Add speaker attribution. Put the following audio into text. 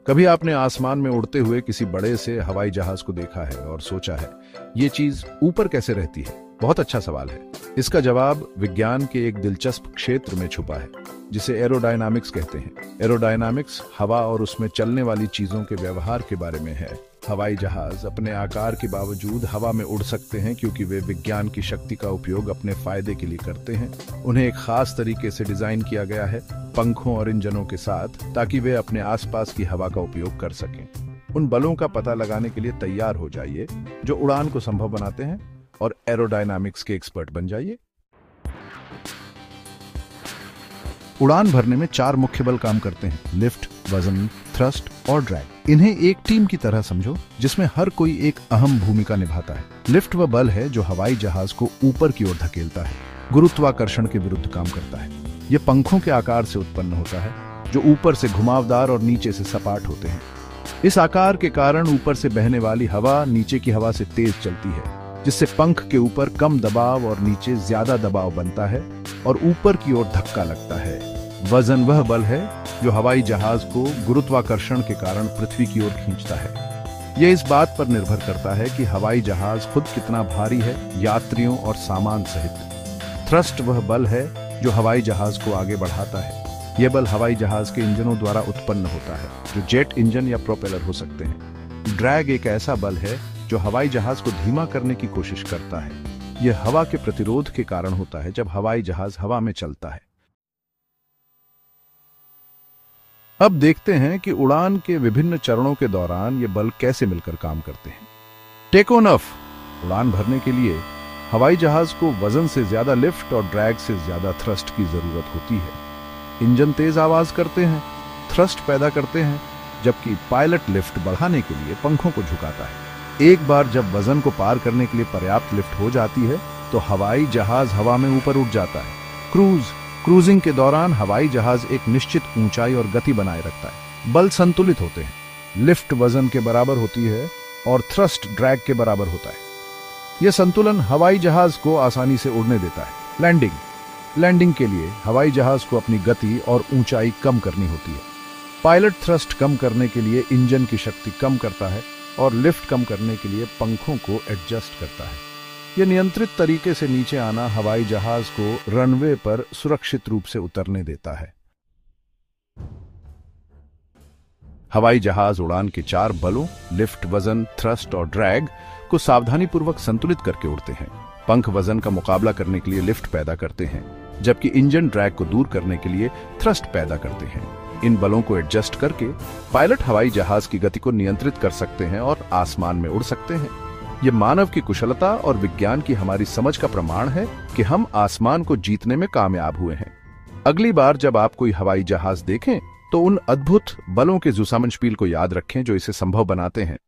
Speaker 1: कभी आपने आसमान में उड़ते हुए किसी बड़े से हवाई जहाज को देखा है और सोचा है ये चीज ऊपर कैसे रहती है? बहुत अच्छा सवाल है। इसका जवाब विज्ञान के एक दिलचस्प क्षेत्र में छुपा है जिसे एरोडायनामिक्स कहते हैं। एरोडायनामिक्स हवा और उसमें चलने वाली चीजों के व्यवहार के बारे में है। हवाई जहाज अपने आकार के बावजूद हवा में उड़ सकते हैं क्योंकि वे विज्ञान की शक्ति का उपयोग अपने फायदे के लिए करते हैं। उन्हें एक खास तरीके से डिजाइन किया गया है, पंखों और इंजनों के साथ, ताकि वे अपने आसपास की हवा का उपयोग कर सकें। उन बलों का पता लगाने के लिए तैयार हो जाइए जो उड़ान को संभव बनाते हैं और एरोडायनामिक्स के एक्सपर्ट बन जाइए। उड़ान भरने में 4 मुख्य बल काम करते हैं: लिफ्ट, वजन, थ्रस्ट और ड्रैग। इन्हें एक टीम की तरह समझो जिसमें हर कोई एक अहम भूमिका निभाता है। लिफ्ट वह बल है जो हवाई जहाज को ऊपर की ओर धकेलता है, गुरुत्वाकर्षण के विरुद्ध काम करता है। यह पंखों के आकार से उत्पन्न होता है जो ऊपर से घुमावदार और नीचे से सपाट होते हैं। इस आकार के कारण ऊपर से बहने वाली हवा नीचे की हवा से तेज चलती है, जिससे पंख के ऊपर कम दबाव और नीचे ज्यादा दबाव बनता है और ऊपर की ओर धक्का लगता है। वजन वह बल है जो हवाई जहाज को गुरुत्वाकर्षण के कारण पृथ्वी की ओर खींचता है। यह इस बात पर निर्भर करता है कि हवाई जहाज खुद कितना भारी है, यात्रियों और सामान सहित। थ्रस्ट वह बल है जो हवाई जहाज को आगे बढ़ाता है। यह बल हवाई जहाज के इंजनों द्वारा उत्पन्न होता है, जो जेट इंजन या प्रोपेलर हो सकते हैं। ड्रैग एक ऐसा बल है जो हवाई जहाज को धीमा करने की कोशिश करता है। यह हवा के प्रतिरोध के कारण होता है जब हवाई जहाज हवा में चलता है। अब देखते हैं कि उड़ान के विभिन्न चरणों के दौरान ये बल कैसे मिलकर काम करते हैं। Take on off. उड़ान भरने के लिए हवाई जहाज को वजन से ज्यादा लिफ्ट और ड्रैग से ज्यादा थ्रस्ट की जरूरत होती है। इंजन तेज आवाज करते हैं, थ्रस्ट पैदा करते हैं, जबकि पायलट लिफ्ट बढ़ाने के लिए पंखों को झुकाता है। एक बार जब वजन को पार करने के लिए पर्याप्त लिफ्ट हो जाती है तो हवाई जहाज हवा में ऊपर उठ जाता है। क्रूजिंग के दौरान हवाई जहाज एक निश्चित ऊंचाई और गति बनाए रखता है। बल संतुलित होते हैं। लिफ्ट वजन के बराबर होती है और थ्रस्ट ड्रैग के बराबर होता है। यह संतुलन हवाई जहाज को आसानी से उड़ने देता है। लैंडिंग के लिए हवाई जहाज को अपनी गति और ऊंचाई कम करनी होती है। पायलट थ्रस्ट कम करने के लिए इंजन की शक्ति कम करता है और लिफ्ट कम करने के लिए पंखों को एडजस्ट करता है। यह नियंत्रित तरीके से नीचे आना हवाई जहाज को रनवे पर सुरक्षित रूप से उतरने देता है। हवाई जहाज उड़ान के 4 बलों लिफ्ट, वजन, थ्रस्ट और ड्रैग को सावधानीपूर्वक संतुलित करके उड़ते हैं। पंख वजन का मुकाबला करने के लिए लिफ्ट पैदा करते हैं, जबकि इंजन ड्रैग को दूर करने के लिए थ्रस्ट पैदा करते हैं। इन बलों को एडजस्ट करके पायलट हवाई जहाज की गति को नियंत्रित कर सकते हैं और आसमान में उड़ सकते हैं। यह मानव की कुशलता और विज्ञान की हमारी समझ का प्रमाण है कि हम आसमान को जीतने में कामयाब हुए हैं। अगली बार जब आप कोई हवाई जहाज देखें तो उन अद्भुत बलों के जुसामनस्पील को याद रखें जो इसे संभव बनाते हैं।